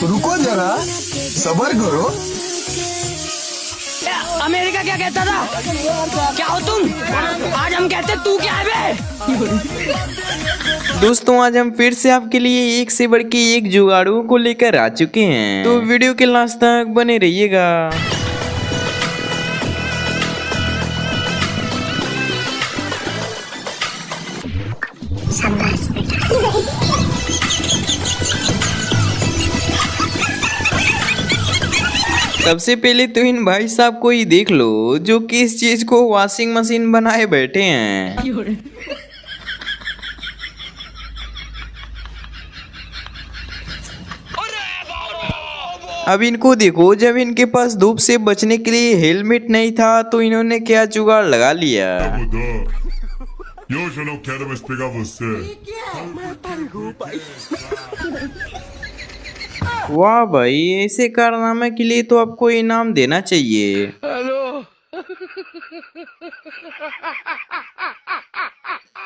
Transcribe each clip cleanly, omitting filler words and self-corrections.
रुको जरा, सबर करो। अमेरिका क्या कहता था? क्या हो तुम? आज हम कहते तू क्या है बे? दोस्तों आज हम फिर से आपके लिए एक से बढ़ के एक जुगाड़ू को लेकर आ चुके हैं, तो वीडियो के लास्ट तक बने रहिएगा। सबसे पहले तो इन भाई साहब को ही देख लो जो कि इस चीज को वॉशिंग मशीन बनाए बैठे हैं। अब इनको देखो, जब इनके पास धूप से बचने के लिए हेलमेट नहीं था तो इन्होंने क्या जुगाड़ लगा लिया। Yo, eu não quero mais pegar você. वाह भाई, ऐसे कारनामे के लिए तो आपको इनाम देना चाहिए।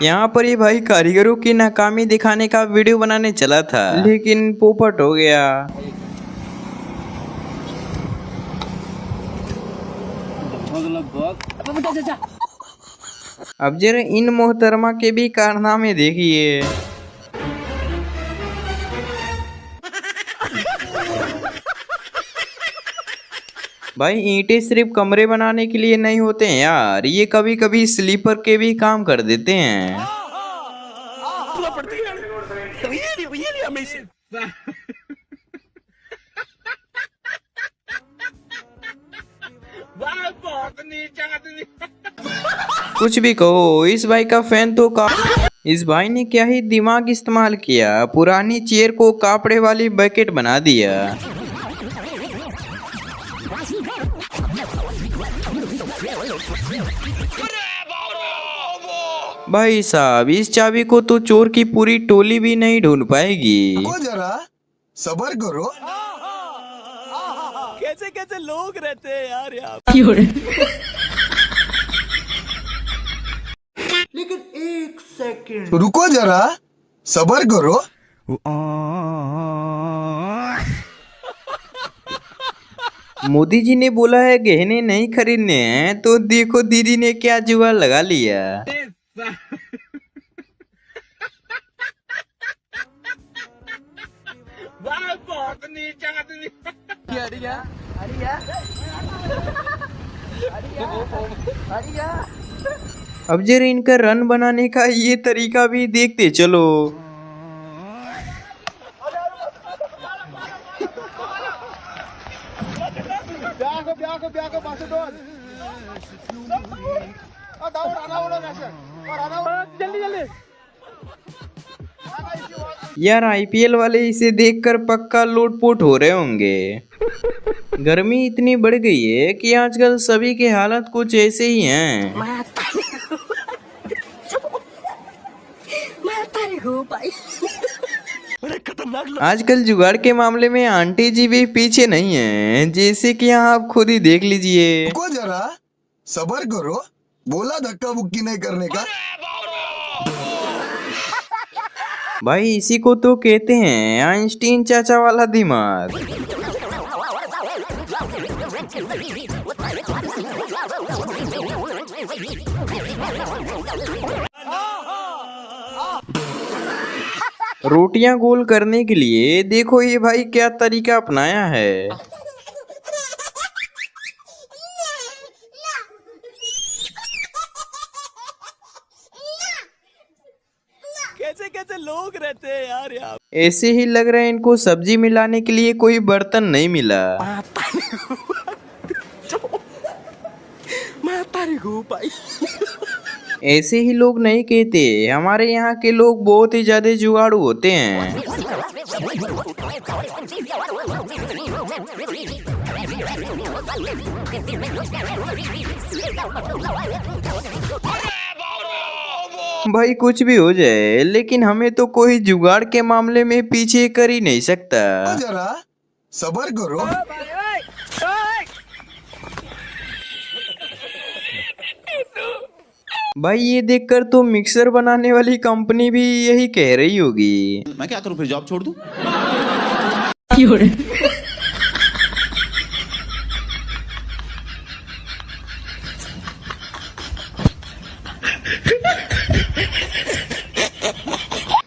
यहाँ पर ये भाई कारीगरों की नाकामी दिखाने का वीडियो बनाने चला था, लेकिन पोपट हो गया। अब जरा इन मोहतरमा के भी कारनामे देखिए। भाई ईंटें सिर्फ कमरे बनाने के लिए नहीं होते हैं यार, ये कभी कभी स्लीपर के भी काम कर देते हैं। कुछ भी कहो, इस भाई का फैन तो इस भाई ने क्या ही दिमाग इस्तेमाल किया, पुरानी चेयर को कापड़े वाली बकेट बना दिया। भाई साहब, इस चाबी को तो चोर की पूरी टोली भी नहीं ढूंढ पाएगी। रुको जरा, सबर करो। कैसे कैसे लोग रहते हैं यार यहाँ। लेकिन एक सेकंड, रुको जरा, सबर करो। मोदी जी ने बोला है गहने नहीं खरीदने हैं, तो देखो दीदी ने क्या जुगाड़ लगा लिया। अब जरा इनका रन बनाने का ये तरीका भी देखते चलो। यार आईपीएल वाले इसे देखकर पक्का लोटपोट हो रहे होंगे। गर्मी इतनी बढ़ गई है कि आजकल सभी के हालत कुछ ऐसे ही हैं। आजकल जुगाड़ के मामले में आंटी जी भी पीछे नहीं है, जैसे कि यहाँ आप खुद ही देख लीजिए। रुको जरा, सबर करो। बोला धक्का मुक्की नहीं करने का। भाई इसी को तो कहते हैं आइंस्टीन चाचा वाला दिमाग। रोटियां गोल करने के लिए देखो ये भाई क्या तरीका अपनाया है। कैसे कैसे लोग रहते हैं यार यहाँ। ऐसे ही लग रहा है इनको सब्जी मिलाने के लिए कोई बर्तन नहीं मिला। ऐसे ही लोग नहीं कहते, हमारे यहाँ के लोग बहुत ही ज्यादा जुगाड़ू होते हैं। भाई कुछ भी हो जाए, लेकिन हमें तो कोई जुगाड़ के मामले में पीछे कर ही नहीं सकता। रुको जरा, सबर करो। भाई ये देखकर तो मिक्सर बनाने वाली कंपनी भी यही कह रही होगी। मैं क्या करूं, फिर जॉब छोड़ दूं?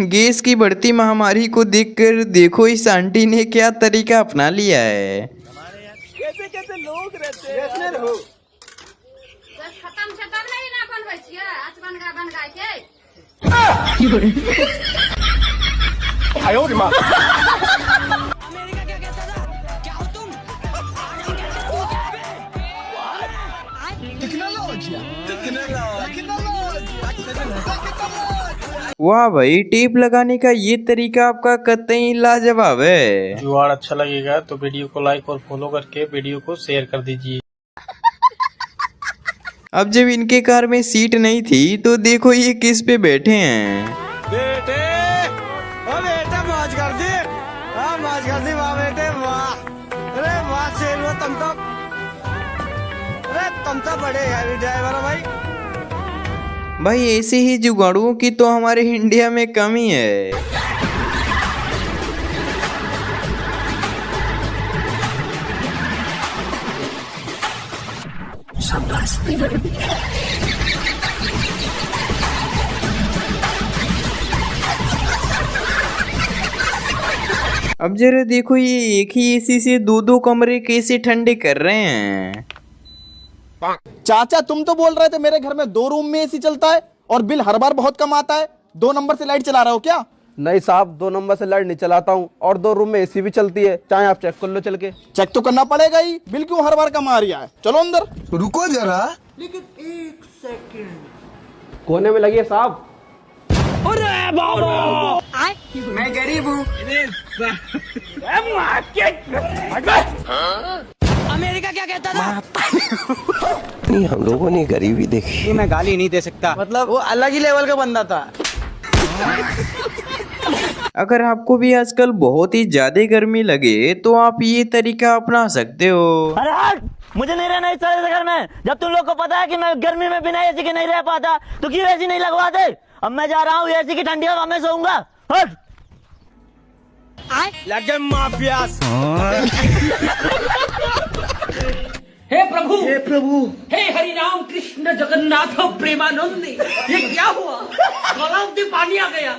गैस की बढ़ती महामारी को देखकर देखो इस आंटी ने क्या तरीका अपना लिया है। कैसे कैसे लोग रहते हैं यार। खत्म से तब नहीं ना बनबै छियै आज बन गाय के अमेरिका क्या कहता था? क्या हो तुम? आज हम कहते तू क्या है बे? वाह भाई, टेप लगाने का ये तरीका आपका कतई लाजवाब है। जुगाड़ अच्छा लगेगा तो वीडियो को लाइक और फॉलो करके वीडियो को शेयर कर दीजिए। अब जब इनके कार में सीट नहीं थी तो देखो ये किस पे बैठे हैं। बेटे ओ बेटा मौज कर दी। हाँ मौज कर दी वाह बेटे वाह। अरे वाह शेर वो तुम तो बड़े हैवी ड्राइवर हो भाई। भाई ऐसे ही जुगाड़ुओं की तो हमारे इंडिया में कमी है। अब जरा देखो ये एक ही एसी से दो कमरे कैसे ठंडे कर रहे हैं। चाचा तुम तो बोल रहे थे मेरे घर में 2 रूम में एसी चलता है और बिल हर बार बहुत कम आता है। 2 नंबर से लाइट चला रहे हो क्या? नहीं साहब, 2 नंबर से लाइट नहीं चलाता हूँ और 2 रूम में एसी भी चलती है, चाहे आप चेक कर लो चल के। चेक तो करना पड़ेगा ही, बिल क्यों हर बार कम आ रहा है। चलो अंदर। रुको जरा। लेकिन 1 सेकंड। कोने में लगी है साहब। मैं गरीब हूँ। अमेरिका क्या कहता था? हम लोगों ने गरीबी देखी। मैं गाली नहीं दे सकता। मतलब वो अलग ही लेवल का बंदा था। अगर आपको भी आजकल बहुत ही ज्यादा गर्मी लगे तो आप ये तरीका अपना सकते हो। अरे हट! मुझे नहीं रहना इस तरह से घर में। जब तुम लोग को पता है कि मैं गर्मी में बिना एसी के नहीं रह पाता तो क्यों एसी नहीं लगवाते? अब मैं जा रहा हूँ एसी की ठंडी हवा में सोऊंगा। हट! लगे माफियास। हे प्रभु, हे हरि राम कृष्ण जगन्नाथ प्रेमानंद, ये क्या हुआ? गलाव में पानी आ गया।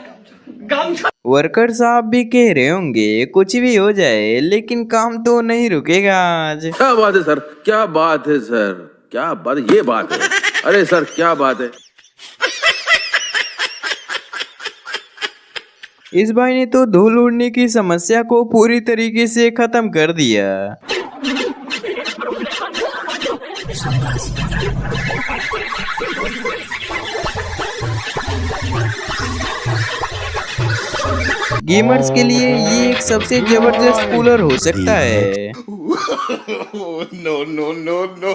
गमछा। वर्कर साहब भी कह रहे होंगे कुछ भी हो जाए लेकिन काम तो नहीं रुकेगा आज। क्या बात है सर, क्या बात है सर, क्या बात, ये बात है। अरे सर क्या बात है। इस भाई ने तो धूल उड़ने की समस्या को पूरी तरीके से खत्म कर दिया। गेमर्स के लिए ये एक सबसे जबरदस्त कूलर हो सकता है। No no no no.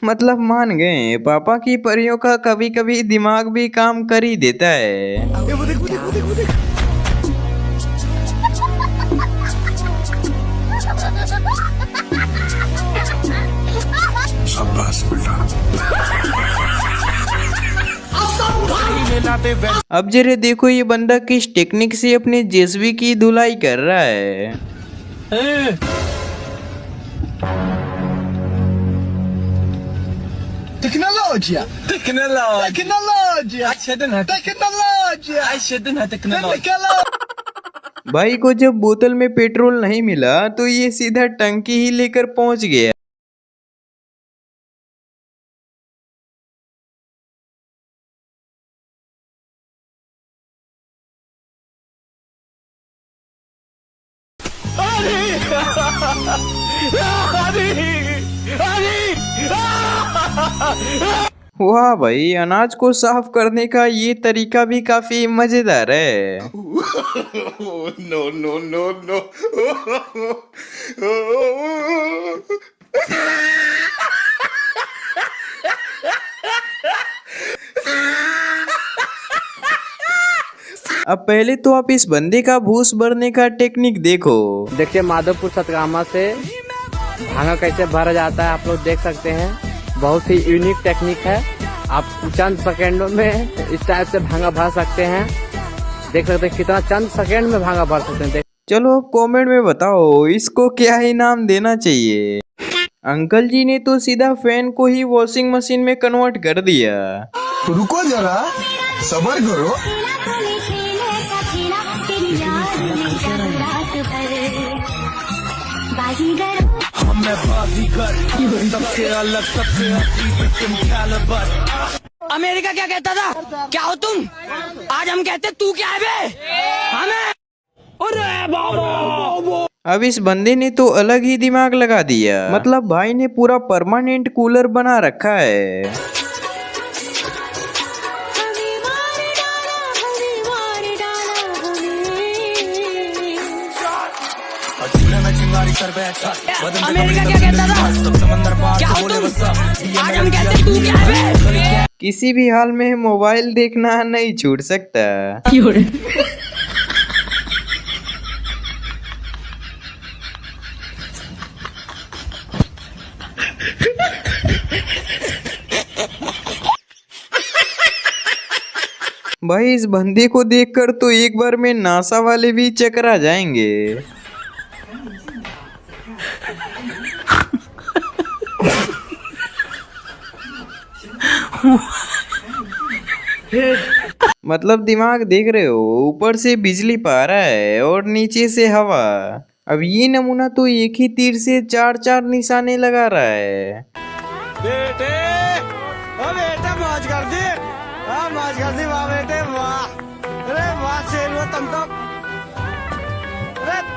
मतलब मान गए, पापा की परियों का कभी कभी दिमाग भी काम कर ही देता है। शाबाश बेटा। अब जरा देखो ये बंदा किस टेक्निक से अपने जेसीबी की धुलाई कर रहा है। Tecnologia. भाई को जब बोतल में पेट्रोल नहीं मिला तो ये सीधा टंकी ही लेकर पहुंच गया। वाह भाई, अनाज को साफ करने का ये तरीका भी काफी मजेदार है। No no no no. अब पहले तो आप इस बंदे का भूस भरने का टेक्निक देखो। देखिए माधवपुर सतगामा से भांगा कैसे भरा जाता है, आप लोग देख सकते हैं। बहुत ही यूनिक टेक्निक है। आप चंद सेकेंडों में इस टाइप से भांगा भर सकते हैं। देख सकते हैं कितना चंद सेकेंड में भांगा भर सकते हैं। चलो अब कमेंट में बताओ इसको क्या इनाम देना चाहिए। अंकल जी ने तो सीधा फैन को ही वॉशिंग मशीन में कन्वर्ट कर दिया। रुको जरा, सबर करो। अमेरिका क्या कहता था, क्या हो तुम? आज हम कहते तू क्या है बे? हमें अरे बाबा। अब इस बंदे ने तो अलग ही दिमाग लगा दिया। मतलब भाई ने पूरा परमानेंट कूलर बना रखा है। अमेरिका क्या कहता था, क्या हो तुम? आज हम कहते तू क्या है बे? किसी भी हाल में मोबाइल देखना नहीं छूट सकता। भाई इस बंदे को देखकर तो एक बार में नासा वाले भी चकरा जाएंगे। मतलब दिमाग देख रहे हो, ऊपर से बिजली पा रहा है और नीचे से हवा। अब ये नमूना तो एक ही तीर से 4-4 निशाने लगा रहा है। बेटे ओ बेटा मौज कर दी, मौज कर दी वाह बेटे वाह। अरे वाह शेर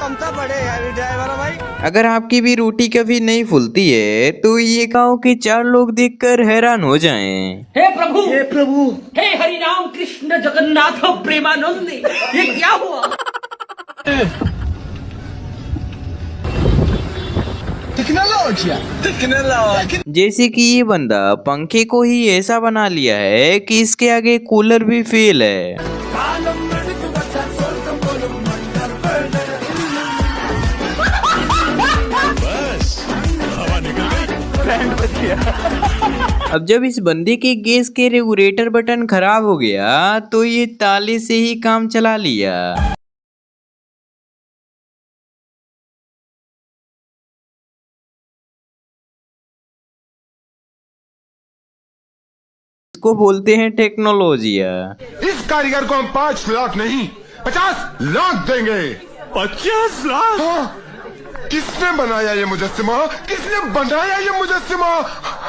तुम तो बड़े हैवी ड्राइवर हो भाई। अगर आपकी भी रोटी कभी नहीं फूलती है तो ये गाँव के 4 लोग देखकर हैरान हो जाएं। हे प्रभु, हे प्रभु, हे हरि राम कृष्ण जगन्नाथ प्रेमानंद, ये क्या हुआ? जैसे कि ये बंदा पंखे को ही ऐसा बना लिया है कि इसके आगे कूलर भी फेल है। अब जब इस बंदे के गैस के रेगुलेटर बटन खराब हो गया तो ये ताले से ही काम चला लिया। इसको बोलते हैं टेक्नोलॉजिया। इस कारीगर को हम 5 लाख नहीं 50 लाख देंगे। 50 लाख? हाँ। किसने बनाया ये मुजस्सिमा? किसने बनाया ये मुजस्सिमा?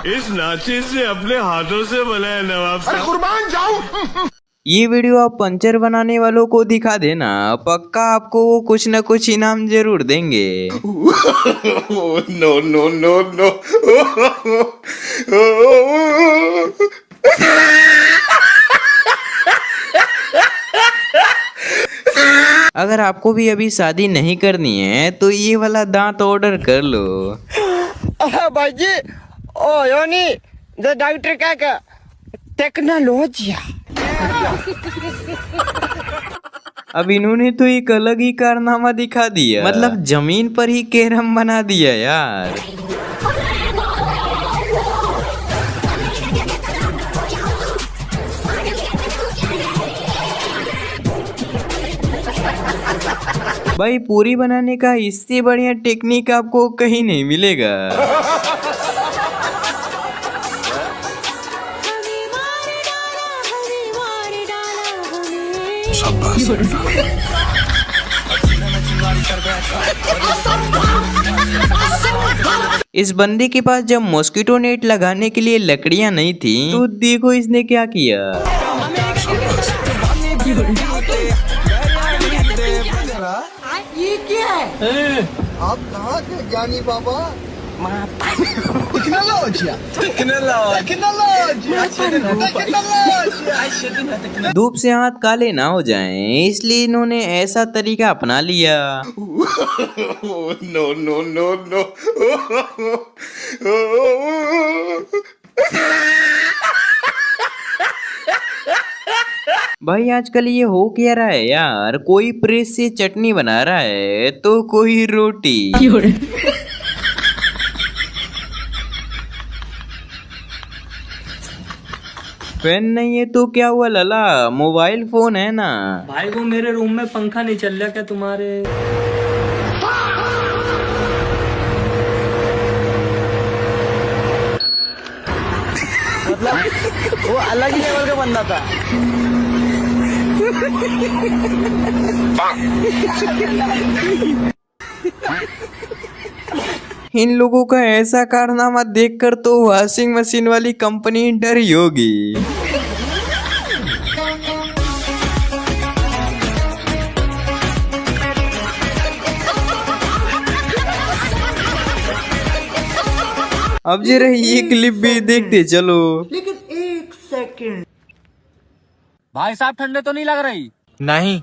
इस नाचिस ने अपने हाथों से बनाया नवाब साहब। कुर्बान जाऊं। ये वीडियो आप पंचर बनाने वालों को दिखा देना, पक्का आपको वो कुछ न कुछ इनाम जरूर देंगे। No no no no. अगर आपको भी अभी शादी नहीं करनी है तो ये वाला दांत ऑर्डर कर लो। भाई जी ओ योनी जो डॉक्टर क्या टेक्नोलॉजी। अब इन्होंने तो एक अलग ही कारनामा दिखा दिया। मतलब जमीन पर ही कैरम बना दिया यार। भाई पूरी बनाने का इससे बढ़िया टेक्निक आपको कहीं नहीं मिलेगा। इस बंदे के पास जब मॉस्किटो नेट लगाने के लिए लकड़ियां नहीं थी तो देखो इसने क्या किया। ये क्या है? आप कहाँ थे ज्ञानी बाबा? धूप से हाथ काले ना हो जाएं, इसलिए इन्होंने ऐसा तरीका अपना लिया। No no no no. भाई आजकल ये हो क्या रहा है यार, कोई प्रेस से चटनी बना रहा है तो कोई रोटी। फैन नहीं है तो क्या हुआ लला, मोबाइल फोन है ना। भाई वो मेरे रूम में पंखा नहीं चल रहा क्या तुम्हारे? मतलब वो अलग ही लेवल का बंदा था। इन लोगों का ऐसा कारनामा देखकर तो वॉशिंग मशीन वाली कंपनी डरी होगी। अब जरा ये क्लिप भी देखते चलो। लेकिन एक सेकंड, भाई साहब ठंडे तो नहीं लग रही? नहीं।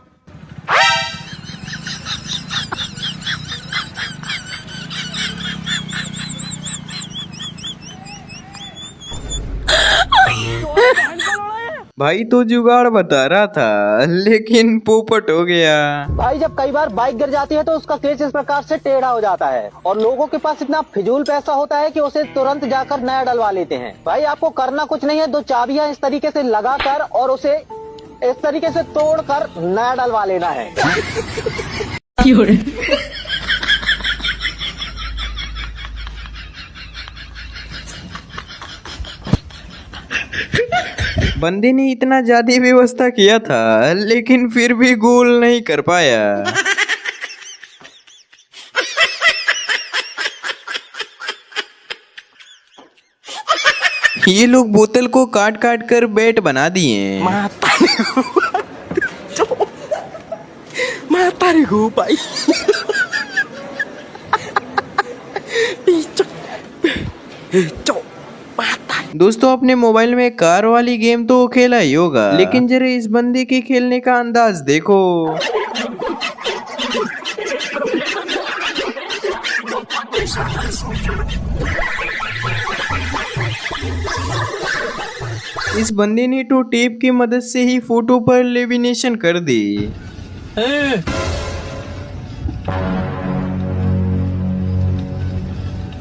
भाई तो जुगाड़ बता रहा था लेकिन पोपट हो गया। भाई जब कई बार बाइक गिर जाती है तो उसका केस इस प्रकार से टेढ़ा हो जाता है और लोगों के पास इतना फिजूल पैसा होता है कि उसे तुरंत जाकर नया डलवा लेते हैं। भाई आपको करना कुछ नहीं है, 2 चाबियां इस तरीके से लगाकर और उसे इस तरीके से तोड़कर नया डलवा लेना है। बंदे ने इतना ज्यादा व्यवस्था किया था लेकिन फिर भी गोल नहीं कर पाया। ये लोग बोतल को काट काट कर बैट बना दिए। दोस्तों अपने मोबाइल में कार वाली गेम तो खेला ही होगा, लेकिन जरा इस बंदे के खेलने का अंदाज देखो। इस बंदे ने तो टेप की मदद से ही फोटो पर लेमिनेशन कर दी।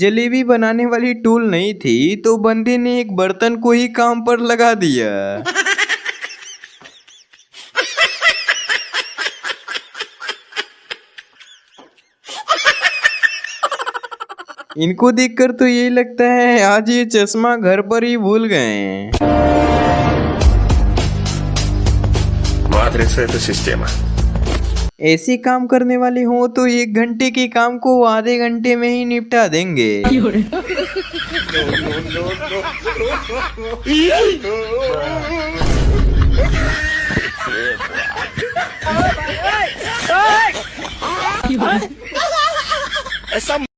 जलेबी बनाने वाली टूल नहीं थी तो बंदे ने एक बर्तन को ही काम पर लगा दिया। इनको देखकर तो यही लगता है आज ये चश्मा घर पर ही भूल गए। ऐसे काम करने वाले हो तो 1 घंटे के काम को आधे घंटे में ही निपटा देंगे। ऐसा